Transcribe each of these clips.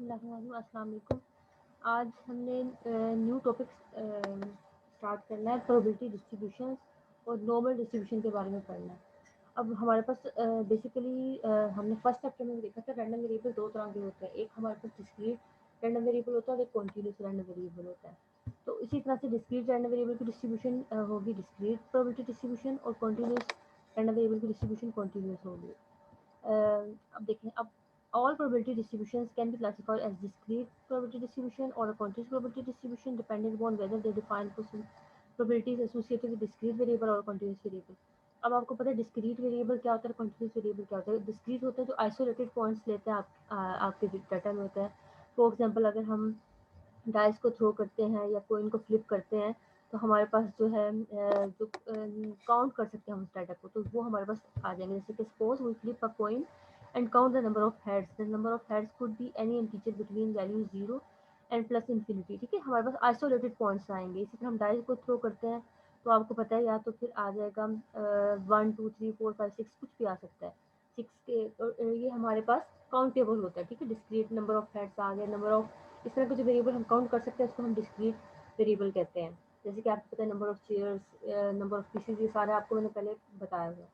अस्सलाम वालेकुम। आज हमने न्यू टॉपिक स्टार्ट करना है, प्रोबेबिलिटी डिस्ट्रीब्यूशन और नॉर्मल डिस्ट्रीब्यूशन के बारे में पढ़ना है। अब हमारे पास बेसिकली हमने फर्स्ट चैप्टर में देखा था रैंडम वेरिएबल दो तरह के होते हैं, एक हमारे पास डिस्क्रीट रैंडम वेरिएबल होता है और एक कॉन्टिन्यूस रैंडम वेरिएबल होता है। तो इसी तरह से डिस्क्रीट रैंडम वेरिएबल की डिस्ट्रीब्यूशन होगी डिस्क्रीट प्रोबेबिलिटी डिस्ट्रीब्यूशन और कॉन्टिन्यूस रैंडम वेरिएबल की डिस्ट्रीब्यूशन कॉन्टिन्यूस होगी। अब देखें, अब all probability distributions can be classified as discrete probability distribution or a continuous probability distribution depending upon whether they define probabilities associated with discrete variable or continuous variable। अब आपको पता है discrete variable क्या होता है, कंटिन्यूस वेरिएबल क्या होता है। डिस्क्रीट होता है जो आइसोलेटेड पॉइंट्स लेते हैं आपके डाटा में होता है। फॉर एग्जांपल अगर हम डाइस को थ्रो करते हैं या कोइन को फ्लिप करते हैं तो हमारे पास जो है जो काउंट कर सकते हैं हम उस डाटा को, तो वो हमारे पास आ जाएंगे। जैसे कि suppose we flip a coin and count the number of heads, the number of heads could be any integer between value 0 and plus infinity. ठीक है, हमारे पास आइसोलेटेड पॉइंट्स आएंगे। इसी तरह हम डाइस को थ्रो करते हैं तो आपको पता है या तो फिर आ जाएगा 1 2 3 4 5 6, कुछ भी आ सकता है। 6 के ये हमारे पास काउंटेबल होता है। ठीक है, डिस्क्रीट नंबर ऑफ हेड्स आ गए, नंबर ऑफ इस तरह के जो वेरिएबल हम काउंट कर सकते हैं उसको हम डिस्क्रीट वेरिएबल कहते हैं। जैसे कि आपको पता है number of chairs, number of pieces, ये सारे आपको मैंने पहले बताया हुआ।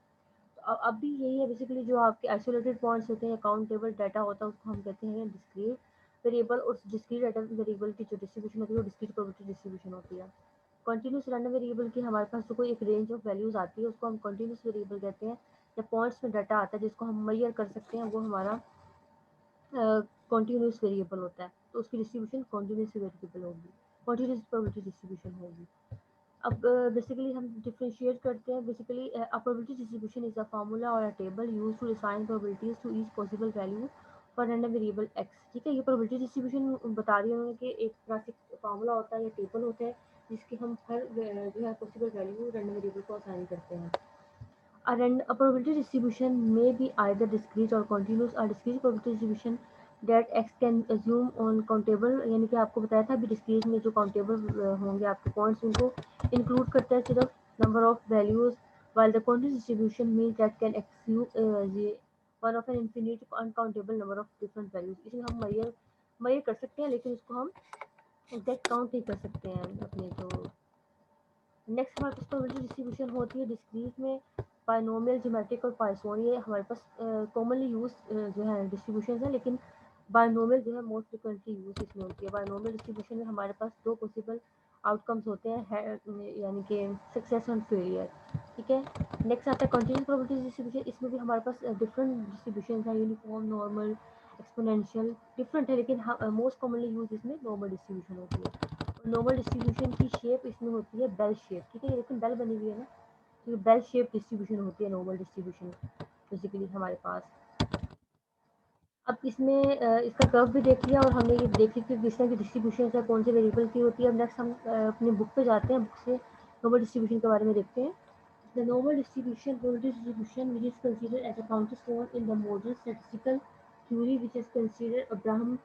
तो अब भी यही है बेसिकली, जो आपके आइसोलेटेड पॉइंट्स होते हैं, काउंटेबल डाटा होता है, उसको हम कहते हैं डिस्क्रीट वेरिएबल। और डिस्क्रीट डाटा वेरिएबल की जो डिस्ट्रीब्यूशन होती है वो डिस्क्रीट प्रोबेबिलिटी डिस्ट्रीब्यूशन होती है। कंटिन्यूस रैंडम वेरिएबल की हमारे पास जो कोई एक रेंज ऑफ वैल्यूज आती है उसको हम कंटिन्यूस वेरिएबल कहते हैं। या पॉइंट्स में डाटा आता है जिसको हम मेजर कर सकते हैं, वो हमारा कॉन्टिन्यूस वेरिएबल होता है। तो उसकी डिस्ट्रीब्यूशन कॉन्टिन्यूस वेरिएबल होगी, कॉन्टिन्यूस प्रोबेबिलिटी डिस्ट्रीब्यूशन होगी। अब बेसिकली हम डिफरेंशिएट करते हैं। Basically a probability distribution is a formula और a table used to assign probabilities to each possible value for random variable X. ठीक है, ये प्रोबेबिलिटी डिस्ट्रीब्यूशन बता रही हूँ कि एक तरह से फार्मूला होता है या टेबल होता है जिसके हम हर जो है पॉसिबल वैल्यू रैंडम वेरिएबल को असाइन करते हैं। A probability distribution may be either discrete or continuous. A discrete probability distribution that x can assume on countable, यानी कि आपको बताया था अभी डिस्क्रीट में जो काउंटेबल होंगे आपके पॉइंट्स उनको इंक्लूड करता है सिर्फ number of values, while the continuous distribution means that can assume one of an infinite uncountable number of different values। इसमें हम मयर कर सकते हैं लेकिन उसको हम एग्जैक्ट काउंट नहीं कर सकते हैं अपने जो। नेक्स्ट हमारे पास प्रोबेबिलिटी डिस्ट्रीब्यूशन होती है डिस्क्रीट में बायनोमियल, ज्योमेट्रिक और पाइथन। ये हमारे पास कॉमनली यूज जो है डिस्ट्रीब्यूशन है, लेकिन बायनोमियल जो है मोस्ट फ्रिक्वेंटली यूज इसमें होती है। बायनोमियल डिस्ट्रीब्यूशन में हमारे पास दो पॉसिबल आउटकम्स होते हैं, यानी कि सक्सेस एंड फेलियर। ठीक है, नेक्स्ट आता है कंटिन्यूस प्रोबेबिलिटी डिस्ट्रीब्यूशन। इसमें भी हमारे पास डिफरेंट डिस्ट्रीब्यूशन है, यूनिफॉर्म, नॉर्मल, एक्सपोनेंशियल, डिफरेंट है, लेकिन मोस्ट कॉमनली यूज इसमें नॉर्मल डिस्ट्रीब्यूशन होती है। नॉर्मल डिस्ट्रीब्यूशन की शेप इसमें होती है बेल शेप। ठीक है, लेकिन बेल बनी हुई है ना, तो बेल शेप डिस्ट्रीब्यूशन होती है नॉर्मल डिस्ट्रीब्यूशन बेसिकली हमारे पास। अब इसमें इसका कर्व भी देख लिया और हमने ये देख ली कि किस तरह की डिस्ट्रीब्यूशन है, कौन से वेरिएबल की होती है। अब नेक्स्ट हम अपनी बुक पे जाते हैं, बुक से नॉर्मल डिस्ट्रीब्यूशन के बारे में देखते हैं। The normal distribution probability distribution which is considered as a cornerstone in the modern statistical theory which is considered Abraham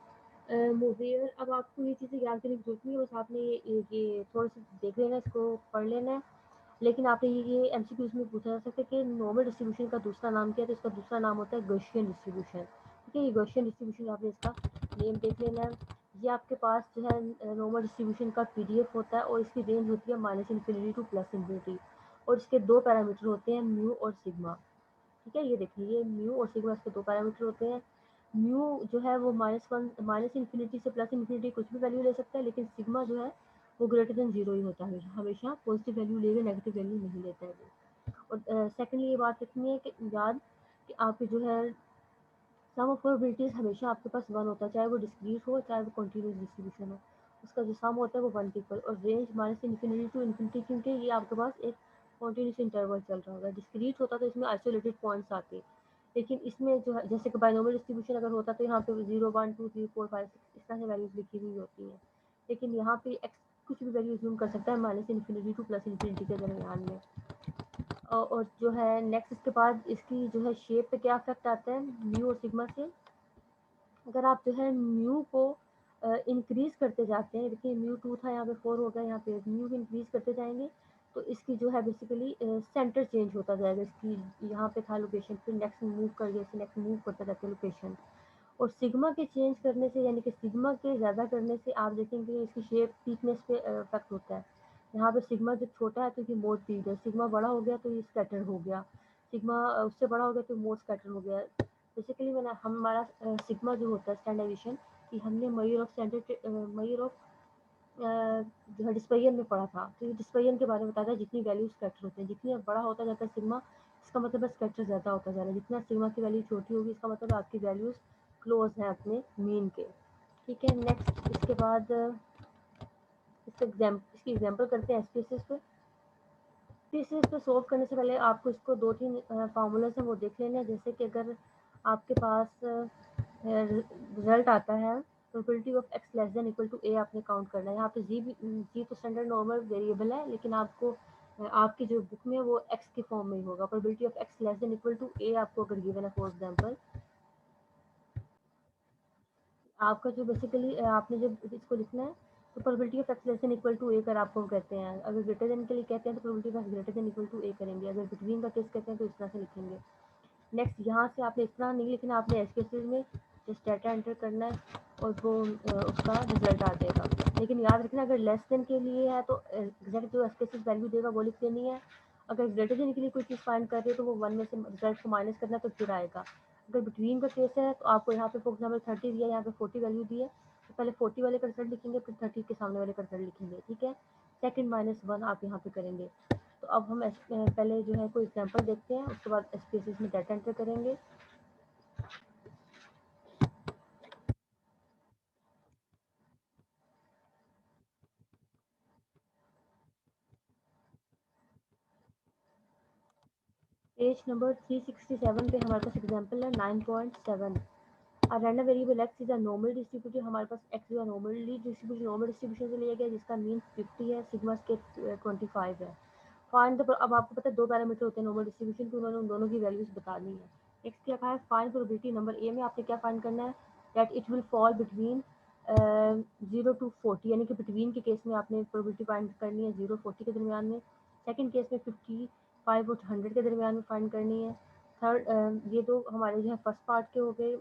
मोवेयर। अब आपको ये चीज़ें याद करने की जरूरत नहीं है, बस आपने ये थोड़ा सा देख लेना, इसको पढ़ लेना है। लेकिन आपने ये एमसीक्यूज में पूछा जा सकता है कि नॉर्मल डिस्ट्रीब्यूशन का दूसरा नाम क्या है, तो इसका दूसरा नाम होता है गॉसियन डिस्ट्रीब्यूशन। ठीक है, ये गॉसियन डिस्ट्रीब्यूशन आपने इसका नेम देख लेना है। ये आपके पास जो है नॉर्मल डिस्ट्रीब्यूशन का पीडीएफ होता है और इसकी रेंज होती है -इन्फिनिटी टू +इन्फिनिटी, और इसके दो पैरामीटर होते हैं, म्यू और सिग्मा। ठीक है, ये देखिए, ये म्यू और सिग्मा इसके दो पैरामीटर होते हैं। म्यू जो है वो -1 -इन्फिनिटी से +इन्फिनिटी कुछ भी वैल्यू ले सकता है, लेकिन सिग्मा जो है वो ग्रेटर देन जीरो ही होता है, हमेशा पॉजिटिव वैल्यू लेगा, नेगेटिव वैल्यू नहीं लेता है वो। और सेकेंडली ये बात रखनी है कि याद कि आपके जो है सम ऑफ प्रोबेबिलिटीज हमेशा आपके पास वन होता है, चाहे वो डिस्क्रीट हो चाहे वो कंटिन्यूस डिस्ट्रीब्यूशन हो, उसका जो सम होता है वो वन के इक्वल। और रेंज -इन्फिनिटी टू इन्फिनिटी, क्योंकि ये आपके पास एक कंटिन्यूस इंटरवल चल रहा होगा। डिस्क्रीट होता तो इसमें आइसोलेटेड पॉइंट्स आते, लेकिन इसमें जो है जैसे कि बाइनोमियल डिस्ट्रीब्यूशन अगर होता तो यहाँ पे 0 1 2 3 4 5 6 इस तरह से वैल्यूज लिखी हुई होती हैं, लेकिन यहाँ पे एक्स कुछ भी वैल्यू जूम कर सकता है -इन्फिनिटी टू +इन्फिनिटी के दरमियान में। और जो है नेक्स्ट इसके बाद इसकी जो है शेप पे क्या इफेक्ट आता है म्यू और सिग्मा से। अगर आप जो है म्यू को इंक्रीज करते जाते हैं, देखिए म्यू 2 था, यहाँ पे 4 हो गया, यहाँ पे म्यू इंक्रीज करते जाएंगे तो इसकी जो है बेसिकली सेंटर चेंज होता जाएगा। इसकी यहाँ पे था लोकेशन, फिर नेक्स्ट मूव कर गया, नेक्स्ट मूव करता जाता है लोकेशन। और सिग्मा के चेंज करने से यानी कि सिग्मा के ज़्यादा करने से आप देखेंगे इसकी शेप थिकनेस पे इफेक्ट होता है। यहाँ पे सिग्मा जब छोटा है तो ये मोर पीक है, सिग्मा बड़ा हो गया तो ये स्कैटर हो गया, सिग्मा उससे बड़ा हो गया तो मोर स्कैटर हो गया। बेसिकली मैंने हमारा सिग्मा जो होता है स्टैंडर्डाइजेशन कि हमने मयूर ऑफ जो है डिस्पर्जन में पढ़ा था, तो ये डिस्पर्जन के बारे में बताता है जितनी वैल्यू स्कैटर होते हैं, जितनी बड़ा होता जाता है सिग्मा इसका मतलब है स्कैटर ज़्यादा होता जा रहा है, जितना सिग्मा की वैल्यू छोटी होगी इसका मतलब आपकी वैल्यूज़ क्लोज हैं अपने मीन के। ठीक है, नेक्स्ट इसके बाद इसकी एग्जाम्पल करते हैं एसपीएसएस पे। एसपीएसएस पे सोल्व करने से पहले आपको इसको 2-3 फार्मूलाज हैं वो देख लेना है। जैसे कि अगर आपके पास रिजल्ट आता है probability of X less than equal to A आपने काउंट करना है। यहाँ पे जी तो स्टैंडर्ड नॉर्मल वेरिएबल है, लेकिन आपको आपकी जो बुक में वो एक्स के फॉर्म में ही होगा। Probability of X less than equal to A आपको अगर गिवन है फॉर एग्जाम्पल, आपका जो बेसिकली आपने जब इसको लिखना है तो probability of X less than equal to A कर आपको कहते हैं। अगर ग्रेटर देन के लिए कहते हैं तो probability of X greater than equal to A करेंगे। अगर बिटवीन का केस कहते हैं तो इस तरह से लिखेंगे। नेक्स्ट यहाँ से आपने इस तरह नहीं लिखना, आपने एसपीएसएस में जस्ट डाटा एंटर करना है और वो उसका रिजल्ट आ जाएगा। लेकिन याद रखना अगर लेस देन के लिए है तो एग्जैक्ट जो एसपीएसएस वैल्यू देगा वो लिख देनी है। अगर ग्रेटर देन के लिए कोई चीज़ फाइंड कर रहे हो तो वो 1 में से रिजल्ट को माइनस करना तो फिर आएगा। अगर बिटवीन का केस है तो आपको यहाँ पे फॉर एग्जाम्पल 30 दिया, यहाँ पे 40 वैल्यू दी है, तो पहले 40 वाले का रिजल्ट लिखेंगे फिर 30 के सामने वाले का रिजल्ट लिखेंगे। ठीक है, सेकंड माइनस 1 आप यहाँ पे करेंगे। तो अब हम पहले जो है कोई एग्जांपल देखते हैं, उसके बाद एसपीएसएस में डाटा एंटर करेंगे। पेज नंबर 367 पे हमारे पास एग्जांपल है 9.7। A random variable x is a normal distribution। हमारे पास x जो है नॉर्मल डिस्ट्रीब्यूशन से लिया गया जिसका मीन 50 है, सिग्मा स्केयर 25 है। फाइंड द, अब आपको पता है दो पैरामीटर होते हैं नॉर्मल डिस्ट्रीब्यूशन के, उन्होंने उन दोनों की वैल्यूज बतानी है। नेक्स्ट क्या कहा है, फाइंड प्रोबेबिलिटी नंबर ए में आपने क्या फाइंड करना है, that it will fall between 0 to 40, यानी कि बिटवीन के केस में आपने प्रोबेबिलिटी फाइंड करनी है 0-40 के दरमियान में। सेकंड केस में 55 और 100 के दरमियान में फाइंड करनी है। थर्ड ये दो हमारे जो है फर्स्ट पार्ट के हो गए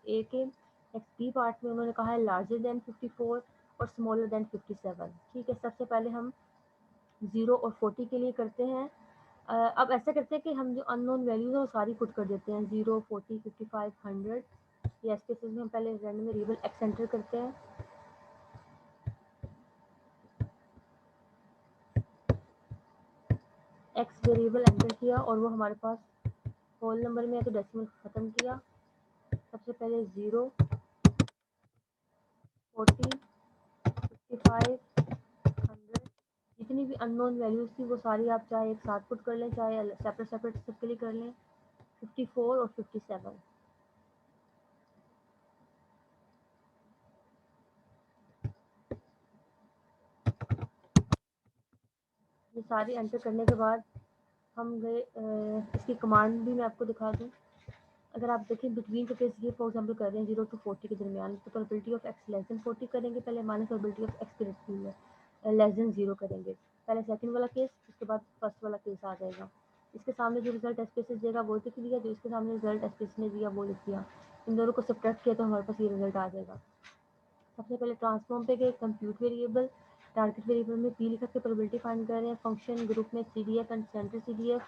ए के। नेक्स्ट बी पार्ट में उन्होंने कहा है लार्जर देन 54 और स्मॉलर देन 57। ठीक है, सबसे पहले हम 0 और 40 के लिए करते हैं। अब ऐसा करते हैं कि हम जो अननोन वैल्यूज हैं वो सारी पुट कर देते हैं, 0, 40, 55, 100। ये ऐसे केसेस में हम पहले रैंडम वेरिएबल एक्स एंटर करते हैं। एक्स वेरिएबल एंटर किया और वो हमारे पास होल नंबर में है तो डेसिमल ख़त्म किया। सबसे पहले 0, 40, 55, 100, जितनी भी अननोन वैल्यूज थी वो सारी आप चाहे एक साथ पुट कर लें, चाहे सेपरेट सेपरेट सबके लिए कर लें। 54 और 57 ये सारी एंटर करने के बाद हम गए इसकी कमांड भी मैं आपको दिखा दूँ। अगर आप देखें बिटवीन का केस ये फॉर एग्जांपल कर रहे हैं 0 to 40 के दरमियान, तो probability of X less then 40 करेंगे पहले, minus probability of X less then 0 करेंगे। पहले सेकंड वाला केस, उसके बाद फर्स्ट वाला केस आ जाएगा। इसके सामने जो रिजल्ट एसपीएसएस देगा वो लिख दिया, जो इसके सामने रिजल्ट एसपीएसएस ने दिया वो लिख दिया। इन दोनों को सब्ट्रैक्ट किया तो हमारे पास ये रिजल्ट आ जाएगा। सबसे पहले ट्रांसफॉर्म पे गए, कंप्यूट वेरिएबल, टारगेट वेरिएबल में पी लिख के प्रोबेबिलिटी फाइंड कर रहे हैं, फंक्शन ग्रुप में CDF and centre CDF,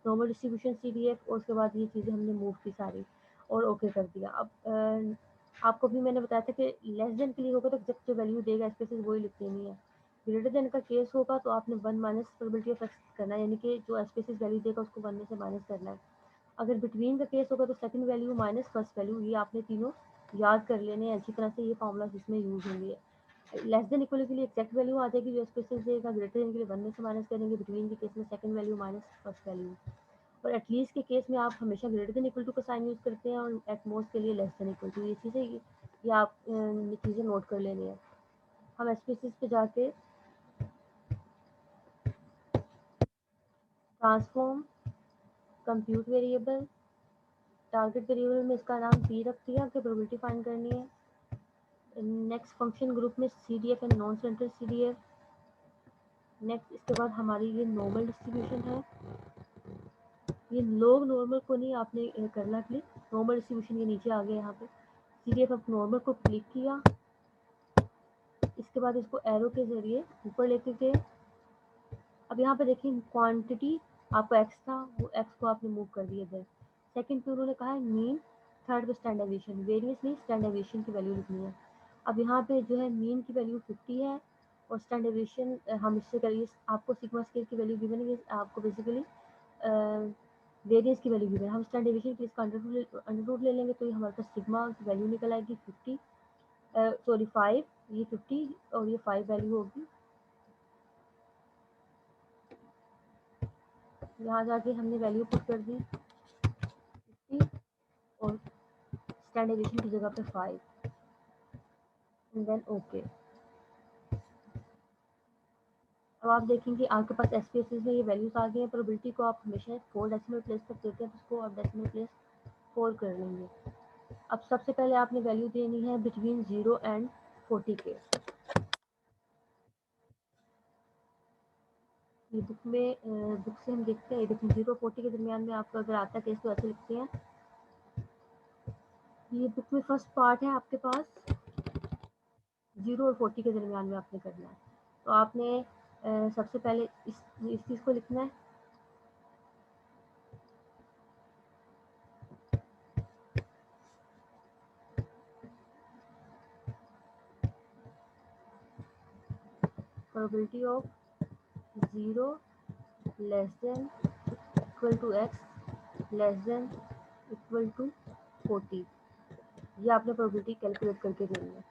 normal distribution CDF, और उसके बाद ये चीज़ें हमने मूव की सारी और ओके कर दिया। अब आपको भी मैंने बताया था कि लेस देन के लिए होगा तो एग्जैक्ट जो वैल्यू देगा स्पेसिस वही लिख देनी है। ग्रेटर देन का केस होगा तो आपने 1 माइनस प्रोबेबिलिटी ऑफ एक्स करना है, यानी कि जो स्पेसिस वैल्यू देगा उसको 1 में से माइनस करना है। अगर बिटवीन का केस होगा तो second value minus first value, ये आपने तीनों याद कर लेने हैं अच्छी तरह से। ये फार्मूला इसमें यूज होंगे। लेस देन इक्वल के लिए एक्जैक्ट वैल्यू आ जाएगी जो स्पेसिस देगा, ग्रेटर देन के लिए 1 में से माइनस करेंगे, बिटवीन के केस में second value minus first value, और एटलीस्ट के केस में आप हमेशा ग्रेटर देन इक्वल टू का साइन यूज करते हैं, और एट मोस्ट के लिए लेस देन इक्वल टू। ये चीज़ें ये आप चीज़ें नोट कर लेनी है। हम स्पेसिस पे जाके transform, compute variable, target variable में इसका नाम पी रख दिया कि प्रोबेबिलिटी फाइंड करनी है। नेक्स्ट फंक्शन ग्रुप में C D F and non central C D F. Next इसके बाद हमारी ये नॉर्मल डिस्ट्रीब्यूशन है, ये लोग नॉर्मल को नहीं आपने करना क्लिक, नॉर्मल डिस्ट्रीब्यूशन के नीचे आ गया यहाँ पे PDF ऑफ नॉर्मल को क्लिक किया, इसके बाद इसको एरो के ज़रिए ऊपर लेके गए। अब यहाँ पे देखिए क्वांटिटी आपको एक्स था, वो एक्स को आपने मूव कर दिया इधर। सेकंड पे उन्होंने कहा है मीन, थर्ड पे स्टैंडर्डेशन, वेरियंस नहीं स्टैंडर्डेशन की वैल्यू लिखनी है। अब यहाँ पे जो है मीन की वैल्यू 50 है और स्टैंडर्डेशन हम इससे करिए, आपको सिग्मा स्केल की वैल्यू गिवन है, आपको बेसिकली वेरियंस की वैल्यू गिवन है। हम स्टैंडर्डेशन के इसका अंडर रूट ले लेंगे तो ये हमारे पास सिग्मा की वैल्यू निकल आएगी 50 सॉरी 5, ये 50 और ये 5 वैल्यू होगी। यहाँ जाके हमने वैल्यू पुट कर दी 50 और स्टैंडर्डेशन की जगह पे 5 एंड देन ओके। अब आप देखेंगे आपके पास एसपीएसएस में ये वैल्यूज आ गई हैं। प्रोबेबिलिटी को आप हमेशा 4 डेसिमल प्लेस तक देते हैं तो उसको आप डेसिमल प्लेस 4 कर लेंगे। अब सबसे पहले आपने वैल्यू देनी है बिटवीन 0 एंड 40 के। ये बुक में बुक से हम देखते हैं, देखिए 0 40 के दरमियान में आपका अगर आता है केस तो ऐसे लिखते हैं। ये बुक में फर्स्ट पार्ट है आपके पास, 0 और 40 के दरमियान में आपने करना है। तो आपने सबसे पहले इस चीज़ को लिखना है। Probability of 0 less than equal to X less than equal to 40, ये आपने प्रोबेबिलिटी कैलकुलेट करके देनी है।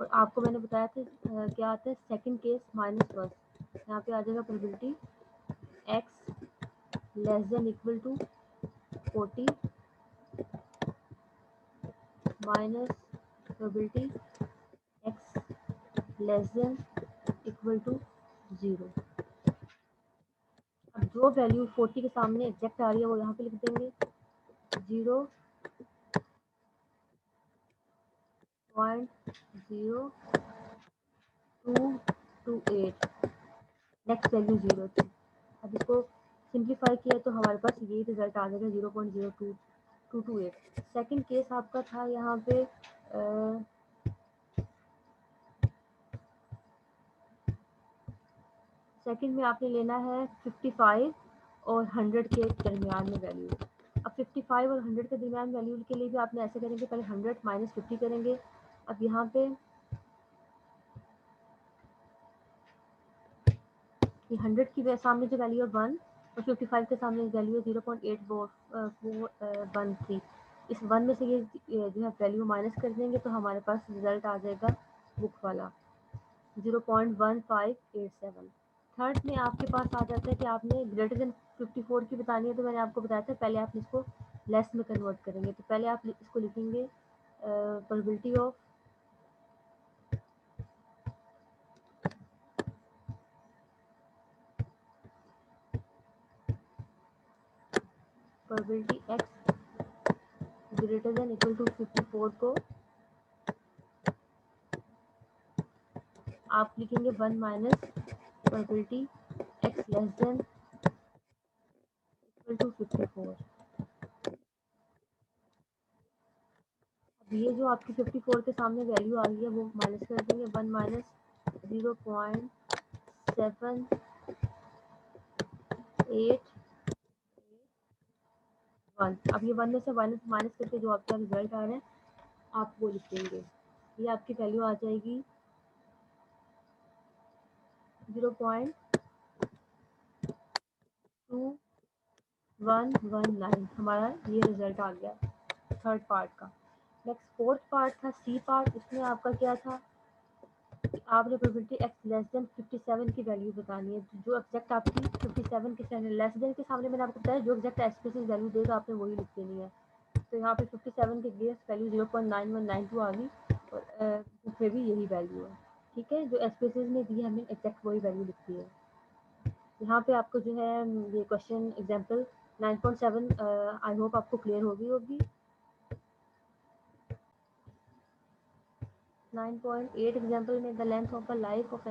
और आपको मैंने बताया था क्या आता है सेकंड केस माइनस फर्स्ट, यहाँ पे आ जाएगा probability X less than equal to 40 minus probability X less than equal to 0। अब जो वैल्यू 40 के सामने एग्जैक्ट आ रही है वो यहाँ पे लिख देंगे 0.0228, नेक्स्ट वैल्यू 0 थी। अब इसको सिंप्लीफाई किया तो हमारे पास ये रिजल्ट आ जाएगा 0.02228। सेकंड केस आपका था यहाँ पे सेकंड में आपने लेना है 55 और 100 के दरमियान में वैल्यू। अब 55 और 100 के दरमियान वैल्यू के लिए भी आपने ऐसे करेंगे, पहले 100 माइनस 50 करेंगे। अब यहाँ पे ये 100 की सामने जो वैल्यू है 1 और 55 के सामने वैल्यू है 0.8413। इस 1 में से ये जो है वैल्यू माइनस कर देंगे तो हमारे पास रिजल्ट आ जाएगा बुक वाला 0.1587। थर्ड में आपके पास आ जाता है कि आपने ग्रेटर देन 54 की बतानी है, तो मैंने आपको बताया था पहले आप इसको लेस में कन्वर्ट करेंगे। तो पहले आप इसको लिखेंगे probability of probability X greater than equal to 54 को आप लिखेंगे 1 minus probability X less than equal to 54। अब ये जो आपकी 54 के सामने वैल्यू आ रही है वो माइनस कर देंगे 1 माइनस 0.781। अब ये 1 में से माइनस करके जो आपका रिजल्ट आ रहा है आप वो लिख देंगे। ये आपकी वैल्यू आ जाएगी 0.2119। हमारा ये रिजल्ट आ गया थर्ड पार्ट का। नेक्स्ट फोर्थ पार्ट था सी पार्ट। इसमें आपका क्या था, आपने प्रोबेबिलिटी एक्स लेस देन 57 की वैल्यू बतानी है। जो एग्जैक्ट आपकी 57 के सामने लेस देन के सामने मैंने आपको बताया जो एग्जैक्ट एसपीएसएस वैल्यू देगा आपने वही लिख देनी है। तो यहाँ पे 57 के अगेंस्ट वैल्यू 0.9192 आ गई और बुक में भी यही वैल्यू है। ठीक है, जो एसपीएसएस ने दी है हमने एग्जैक्ट वही वैल्यू लिख दी है। यहाँ पे आपको जो है ये क्वेश्चन एग्जाम्पल 9.7 आई होप आपको क्लियर होगी होगी। 9.8 एग्जाम्पल में the length of a life of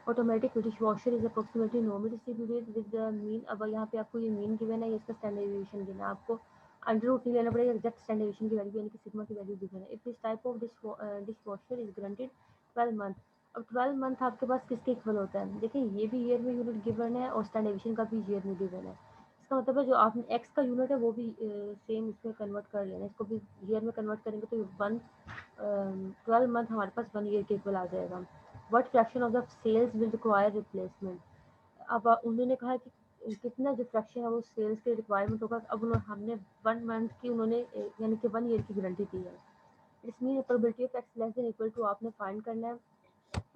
automatic dishwasher is approximately normal distributed with the mean. अब यहाँ पे आपको ये मीन गिवन है, इसका स्टैंडर्ड डेविएशन गिवन है। आपको अंडर रूट नहीं लेना पड़ेगा, एग्जैक्ट स्टैंडर्ड डेविएशन की वैल्यू यानी कि सिग्मा की वैल्यू गिवन है। If this type of dish washer is granted 12 month. अब 12 मंथ आपके पास किसके इक्वल होता है? देखिए ये भी ईयर में यूनिट गिवन है और स्टैंडर्ड डेविएशन का भी ईयर में गिवन है। इसका मतलब है जो आपने एक्स का यूनिट है वो भी सेम इसमें कन्वर्ट कर लेना, इसको भी ईयर में कन्वर्ट करेंगे तो 12 मंथ हमारे पास 1 ईयर के इक्वल आ जाएगा। What fraction of the cells will require replacement. अब उन्होंने कहा कि कितना जो फ्रैक्शन है वो सेल्स के रिक्वायरमेंट होगा। अब हमने 1 मंथ की उन्होंने यानी कि 1 ईयर की गारंटी दी है। It's mean probability of X less than equal to आपने फाइंड करना है।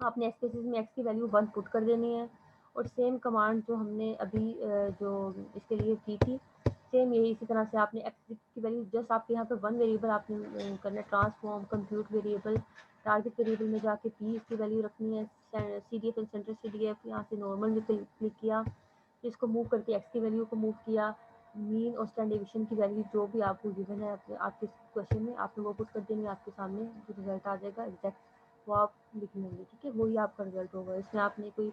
आपने एक्स केसेस में एक्स की वैल्यू 1 पुट कर देनी है और सेम कमांड जो हमने अभी जो इसके लिए की थी सेम यही इसी तरह से आपने एक्स की वैल्यू जस्ट आपके यहाँ पे 1 वेरिएबल आपने करना है, transform compute variable target variable में जाके पी इसकी वैल्यू रखनी है, C D F and centre C D F यहाँ से नॉर्मल में क्लिक किया, फिर इसको मूव करके एक्स की वैल्यू को मूव किया, मीन और स्टैंडर्ड डेविएशन की वैल्यू जो भी आपको गिवन है आपके क्वेश्चन में आपने वो पुट कर देंगे, आपके सामने जो रिजल्ट आ जाएगा एग्जैक्ट वो आप लिख लेंगे। ठीक है, वही आपका रिजल्ट होगा, इसमें आपने कोई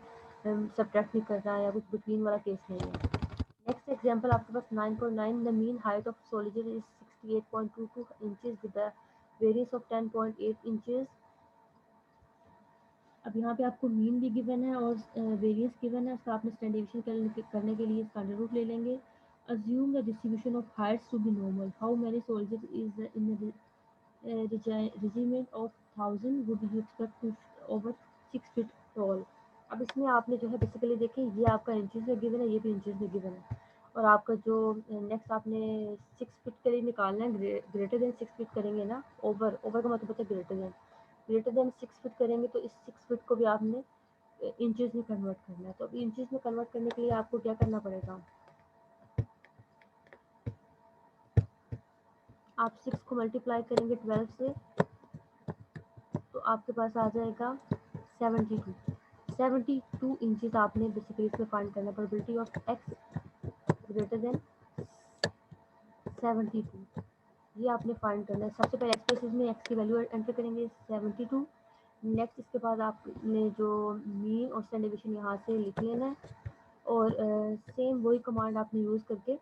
सब्ट्रैक्ट नहीं करना है या कुछ बिटवीन वाला केस नहीं है। नेक्स्ट एग्जांपल आपके पास 9.9 the mean height of soldier is 68.22 inches with the variance of 10.8 inches. अब यहाँ पे आपको मीन भी गिवन है और वेरियंस गिवन है, उसका आपने स्टैंडर्ड डेविएशन करने के लिए इसका अंडर रूट ले लेंगे। Assume the distribution of heights to be normal, how many soldier is in regiment of 1000 would you expect to over 6 feet tall। अब इसमें आपने जो है बेसिकली देखें ये आपका इंचेस में गिवन है, ये भी इंचेस में गिवन है और आपका जो नेक्स्ट आपने 6 फीट के लिए निकालना है, ग्रेटर देन 6 फीट करेंगे ना, ओवर ओवर का मतलब होता है ग्रेटर देन 6 फीट करेंगे तो इस 6 फीट को भी आपने इंचेस में कन्वर्ट करना है। तो अभी इंचेस में कन्वर्ट करने के लिए आपको क्या करना पड़ेगा, आप 6 को मल्टीप्लाई करेंगे 12 से तो आपके पास आ जाएगा 72 इंचेस आपने बेसिकली इसमें फाइंड करना है। Probability of X greater then 72 ये आपने फाइंड करना है। सबसे पहले एक्सप्रेसिस में एक्स की वैल्यू एंटर करेंगे 72। नेक्स्ट इसके बाद आपने जो मीन और स्टैंडर्ड डेविएशन यहाँ से लिख लेना है और सेम वही कमांड आपने यूज़ करके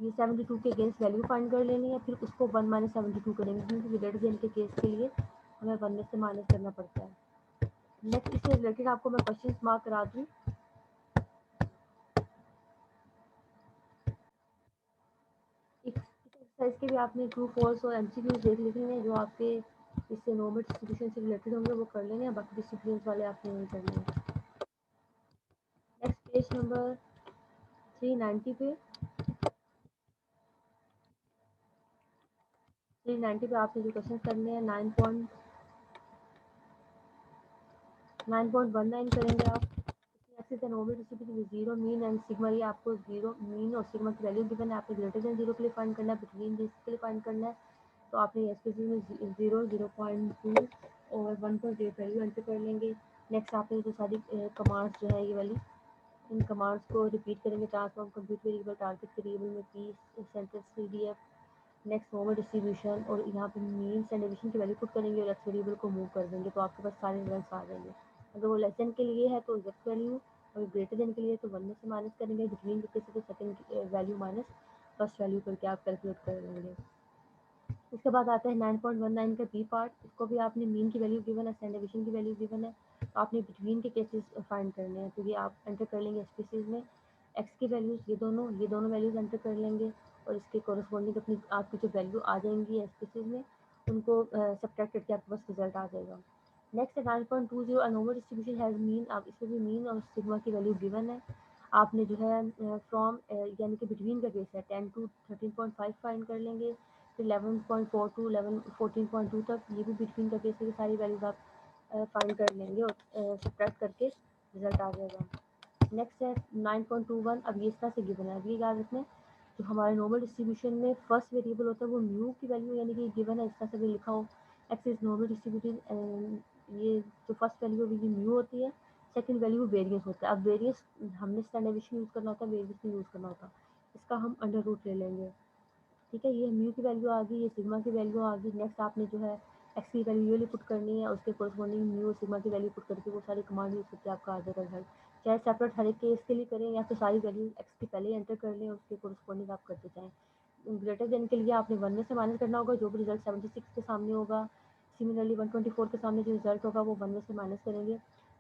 ये 72 के अगेंस्ट वैल्यू फाइंड कर लेनी है, फिर उसको 1 माइनस 72 करेंगे क्योंकि ग्रेटर देन के केस के लिए हमें 1 में से माइनस करना पड़ता है। नेक्स्ट इससे रिलेटेड आपको मैं क्वेश्चन मार्क करा दूँ। एक्सरसाइज के भी आपने ट्रू फॉल्स और एमसीक्यूज देख लिखने हैं जो आपके इससे नॉर्मल डिस्ट्रीब्यूशन से रिलेटेड होंगे वो कर लेंगे, बाकी डिस्ट्रीब्यूशन वाले आपने नहीं करने हैं। नेक्स्ट पेज नंबर 390 पे 390 पे आपने जो क्वेश्चन करने हैं 9.19 करेंगे आप। Axis and normal distribution zero mean and sigma, ये आपको जीरो मीन और सिग्मा की वैल्यू गिवन है, आपने ग्रेटर देन जीरो के लिए फाइंड करना है, बिटवीन दिस के लिए फाइंड करना है। तो आपने एक्सप्रेशन में 0, 0.2 और 1.8 वैल्यू एंटर कर लेंगे। नेक्स्ट आपने जो सारी कमांड्स जो है ये वाली इन कमांड्स को रिपीट करेंगे, transform compute variable target variable में P centre C D F, next normal distribution और यहाँ पे मीन एंड डेविएशन की वैल्यू पुट करेंगे और एक्स वेरिएबल को मूव कर देंगे तो आपके पास सारे रिजल्ट्स आ जाएंगे। अगर वो लेस देन के लिए है तो एग्जैक्ट वैल्यू, और ग्रेटर देन के लिए तो 1 में से माइनस करेंगे, बिटवीन के केस तो second value minus first value करके आप कैलकुलेट कर लेंगे। उसके बाद आता है 9.19 का बी पार्ट, इसको भी आपने मीन की वैल्यू गिवन है, स्टैंडर्ड डेविएशन की वैल्यू गिवन है, तो आपने बिटवीन के केसेस फाइंड करने हैं, तो ये आप एंटर कर लेंगे स्पेसिस में एक्स की वैल्यूज ये दोनों वैल्यूज एंटर कर लेंगे और इसके कॉरस्पॉन्डिंग अपनी आपकी जो वैल्यू आ जाएंगी स्पेसिस में उनको सब्ट्रैक्ट करके आपके पास रिजल्ट आ जाएगा। नेक्स्ट है 9.20 अनोवा डिस्ट्रीब्यूशन हैज़ मीन, आप इसमें भी मीन और सिग्मा की वैल्यू गिवन है, आपने जो है फ्रॉम यानी कि बिटवीन का केस है 10 to 13.5 फाइंड कर लेंगे, फिर 11.4 to 14.2 तक ये भी बिटवीन का केस है, सारी वैल्यूज आप फाइंड कर लेंगे और सब्ट्रैक्ट करके रिजल्ट आ जाएगा। नेक्स्ट है 9.21, अब ये इस तरह से गिवन है, अब ये याद रखना जो हमारे नॉर्मल डिस्ट्रीब्यूशन में फर्स्ट वेरिएबल होता है वो म्यू की वैल्यू यानी कि गिवन है, इस तरह से भी लिखा हो एक्स इज नॉर्मल डिस्ट्रीब्यूटेड, ये जो फर्स्ट वैल्यू है ये म्यू होती है, सेकंड वैल्यू वेरियंस होता है। अब वेरियंस हमने स्टैंडर्ड डेविएशन यूज़ करना होता है, वेरियंस नहीं यूज़ करना होता, इसका हम अंडर रूट ले लेंगे। ठीक है, ये म्यू की वैल्यू आ गई, ये सिग्मा की वैल्यू आ गई। नेक्स्ट आपने जो है एक्स की वैल्यू ये पुट करनी है, उसके कोरस्पॉन्डिंग म्यू और सिग्मा की वैल्यू पुट करके वो सारी कमांड यूज़ करके आपका आ जाएगा रिजल्ट। चाहे सेपरेट हर एक केस के लिए करें या फिर सारी वैल्यू एक्स की पहले एंटर कर लें, उसके कोरस्पॉन्डिंग आप करते जाएँ। ग्रेटर देन के लिए आपने 1 में से माइनस करना होगा, जो भी रिजल्ट 76 के सामने होगा। सिमिलरली 124 के सामने जो रिजल्ट होगा वो 1 में से माइनस करेंगे,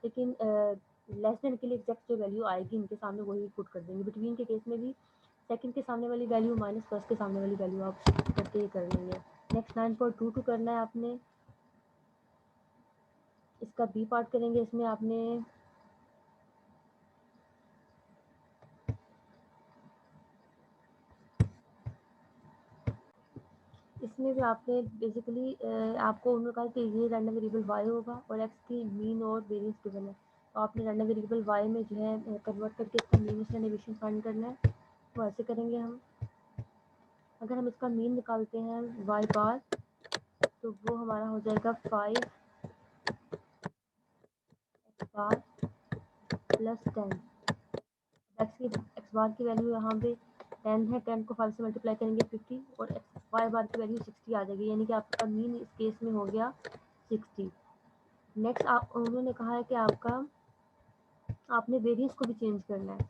लेकिन लेस देन के लिए एग्जैक्ट जो वैल्यू आएगी इनके सामने वही पुट कर देंगे। बिटवीन के केस में भी सेकंड के सामने वाली वैल्यू माइनस फर्स्ट के सामने वाली वैल्यू आप करते ही कर लेंगे। नेक्स्ट 9.22 करना है आपने, इसका बी पार्ट करेंगे। इसमें आपने इसमें भी आपने बेसिकली आपको उन्होंने कहा कि ये रैंडम वेरिएबल वाई होगा और एक्स की मीन और वेरिएंस गिवन है, तो आपने रैंडम वेरिएबल वाई में जो है कन्वर्ट करके इसका मीन स्टैंडर्ड डेविएशन फाइंड करना है। तो ऐसे करेंगे हम। अगर हम इसका मीन निकालते हैं वाई बार, तो वो हमारा हो जाएगा 5 एक्स बार प्लस 10। एक्स बार की वैल्यू यहाँ पे 10 है, 10 को 5 से मल्टीप्लाई करेंगे 50 और एक्स वाई बार की वैल्यू 60 आ जाएगी, यानी कि आपका मीन इस केस में हो गया 60। नेक्स्ट आप उन्होंने कहा है कि आपने वेरिएंस को भी चेंज करना है,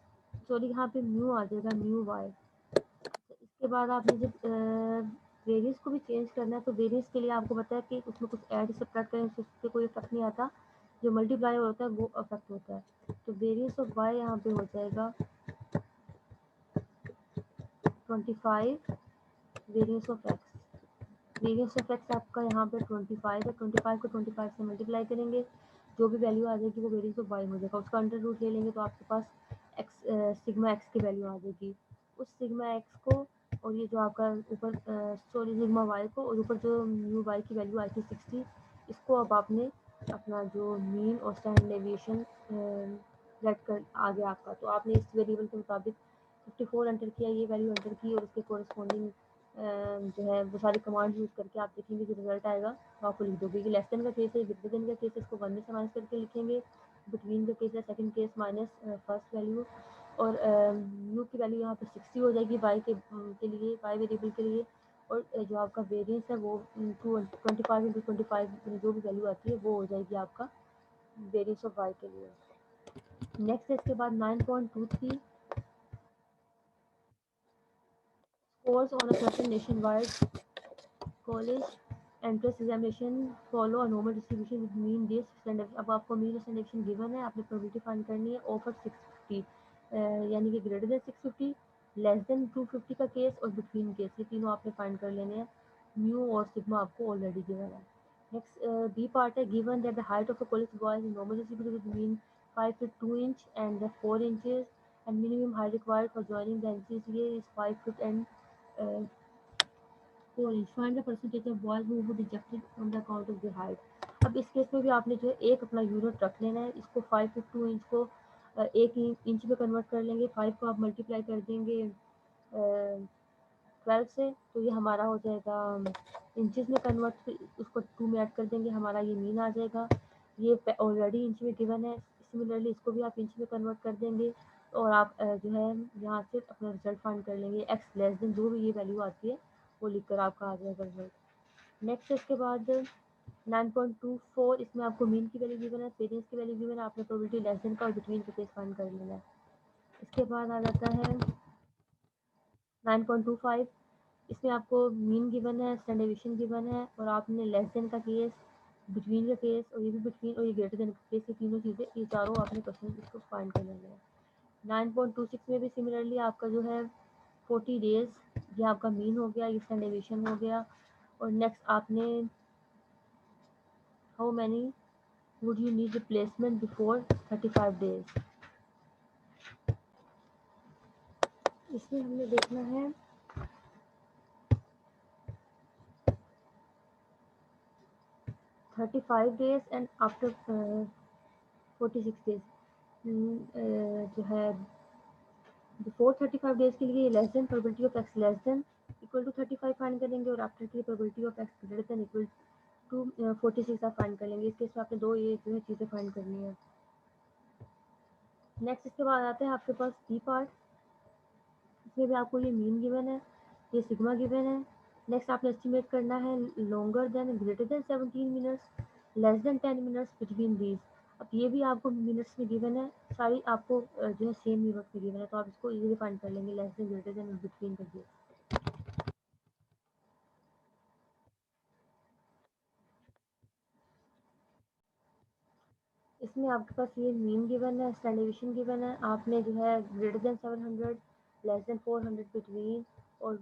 सॉरी यहाँ पे म्यू आ जाएगा, म्यू वाई। इसके बाद आपने जब वेरिएंस को भी चेंज करना है, तो वेरिएंस के लिए आपको पता है कि उसमें कुछ ऐड सब्ट्रैक्ट करें उससे कोई इफेक्ट नहीं आता, जो मल्टीप्लाई होता है वो अफेक्ट होता है। तो वेरिएंस ऑफ वाई यहाँ पे हो जाएगा 25 variance of x. Variance of x आपका यहाँ पे 25 है, 25 को 25 से मल्टीप्लाई करेंगे, जो भी वैल्यू आ जाएगी वो वेरिएंस ऑफ वाई हो जाएगा। उसका अंडर रूट ले लेंगे तो आपके पास एक्स सिग्मा एक्स की वैल्यू आ जाएगी। उस सिग्मा एक्स को और ये जो आपका ऊपर सॉरी सिग्मा वाई को और ऊपर जो म्यू वाई की वैल्यू आई थी 60, इसको अब आपने अपना जो मीन और स्टैंडर्ड डेविएशन सेट कर आ गया आपका, तो आपने इस वेरिएबल के मुताबिक 54 एंटर किया, ये वैल्यू एंटर की और उसके कोरस्पॉन्डिंग जो है वो सारी कमांड यूज़ करके आप देखेंगे जो रिजल्ट आएगा तो आपको लिख दोगे कि लेस देन का केस है, ग्रेटर देन का केस है, इसको 1 में से माइनस करके लिखेंगे। बिटवीन का केस है, second case minus first value, और यू की वैल्यू यहाँ पे 60 हो जाएगी वाई के लिए, वाई वेरिएबल के लिए। और जो आपका वेरिएंस है वो 25 इंटू 25 जो भी वैल्यू आती है वो हो जाएगी आपका वेरिएंस ऑफ वाई के लिए। नेक्स्ट इसके बाद 9.23 scores on a certain nationwide college entrance examination follow a normal distribution with mean this standard। अब आपको मीन स्टैंडर्ड डेविएशन गिवन है, आपने प्रोबेबिलिटी फाइंड करनी है ओवर 650, यानी कि ग्रेटर देन 650, लेस देन 250 का केस और बिटवीन केस, ये तीनों आपने फाइंड कर लेने हैं। म्यू और सिग्मा आपको ऑलरेडी गिवन है। नेक्स्ट बी पार्ट है, given that the height of a college boy is normal distributed with mean 5 feet 2 inch and 4 inches and minimum height required for joining the NCCA is 5 feet and 4 inch। Find the percentage of boys who would rejected on the account of their height। अब इस case में भी आपने जो है एक अपना unit रख लेना है, इसको 5 feet 2 inch को 1 इंच में कन्वर्ट कर लेंगे, 5 को आप मल्टीप्लाई कर देंगे 12 से, तो ये हमारा हो जाएगा इंचेस में कन्वर्ट, फिर उसको 2 में ऐड कर देंगे, हमारा ये मीन आ जाएगा। ये ऑलरेडी इंच में गिवन है, सिमिलरली इसको भी आप इंच में कन्वर्ट कर देंगे और आप जो है यहाँ से अपना रिजल्ट फाइंड कर लेंगे। एक्स लेस देन जो भी ये वैल्यू आती है वो लिख कर आपका आ जाएगा रिजल्ट। नेक्स्ट इसके बाद 9.24 इसमें आपको मीन की वैल्यू गिवन है, वेरिएंस की वैल्यू गिवन है, आपने प्रोबेबिलिटी लेस देन का और बिटवीन का केस फाइंड कर लेना है। इसके बाद आ जाता है 9.25, इसमें आपको मीन गिवन है, स्टैंडर्ड डेविएशन गिवन है और आपने लेस देन का केस, बिटवीन का केस और ये भी बिटवीन और ये ग्रेटर देन का केस, ये तीनों चीज़ें ये चारों आपने क्वेश्चन इसको फाइंड कर लेना है। 9.26 में भी सिमिलरली आपका जो है 40 डेज, ये आपका मीन हो गया, ये स्टैंडर्ड डेविएशन हो गया। और नेक्स्ट आपने how many would you need replacement before 35 days, इसमें हमने देखना है 35 डेज एंड आफ्टर 46 डेज। जो है बिफोर 35 डेज के लिए less than probability of X less than equal to 35 find करेंगे और आफ्टर के लिए probability of X greater than equal to 46 आप फाइंड कर लेंगे। इस केस में आपने दो ये जो है चीज़ें फाइंड करनी है। नेक्स्ट इसके बाद आते हैं आपके पास बी पार्ट, इसमें भी आपको ये मीन गिवन है, ये सिग्मा गिवन है। नेक्स्ट आपने एस्टिमेट करना है longer than greater then 17 minutes, less than 10 minutes between these. अब ये भी आपको मिनट्स में गिवन है, सारी आपको जो है सेम यूनिट में गिवन है, तो आप इसको इजीली फाइंड कर लेंगे, लेस देन ग्रेटर देन और बिटवीन करके। इसमें आपके पास ये मीन गिवन है, स्टैंडर्ड डेविएशन गिवन है, आपने जो है greater than 700, less than 400 between और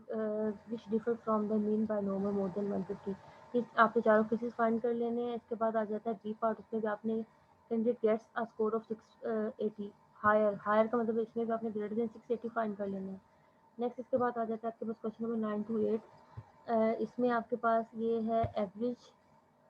which differ from the mean by normal more than 150, इस आपके चारों केसेस फाइंड कर लेने हैं। इसके बाद आ जाता है बी पार्ट, उसमें भी आपने candidate gets a score of 680, higher, higher का मतलब इसमें भी आपने ग्रेटर देन 680 फाइंड कर लेना है। नेक्स्ट इसके बाद आ जाता है आपके पास क्वेश्चन नंबर 9 to 8, इसमें आपके पास ये है एवरेज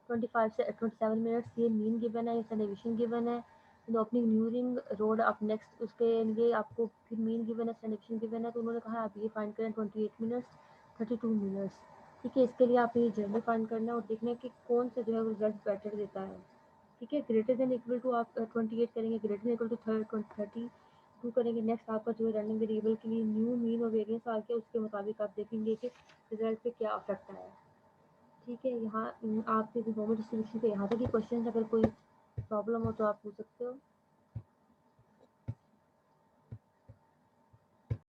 25 से 27 मिनट्स, ये मीन गिवन है, इसका डेविएशन गिवन है। The opening new ring road आप नेक्स्ट, उसके लिए आपको फिर मीन गिवन है, डेविएशन गिवन है, तो उन्होंने कहा आप ये फाइंड करें 28 मिनट्स 32 मिनट्स। ठीक है, इसके लिए आपको ये जर्नी फाइंड करना है और देखना है कि कौन सा जो है वो रिजल्ट बेटर देता है। ठीक है, ग्रेटर देन इक्वल टू आप 28 करेंगे, ग्रेटर देन इक्वल टू 32 करेंगे। नेक्स्ट आपका जो है रनिंग वेरिएबल के लिए न्यू मीन और वेरिएंस आ गया, उसके मुताबिक आप देखेंगे कि रिजल्ट पे क्या अफेक्ट आया है। ठीक है, यहाँ आपके जो नॉर्मल डिस्ट्रीब्यूशन के यहाँ तक ही क्वेश्चन, अगर कोई प्रॉब्लम हो तो आप पूछ सकते हो।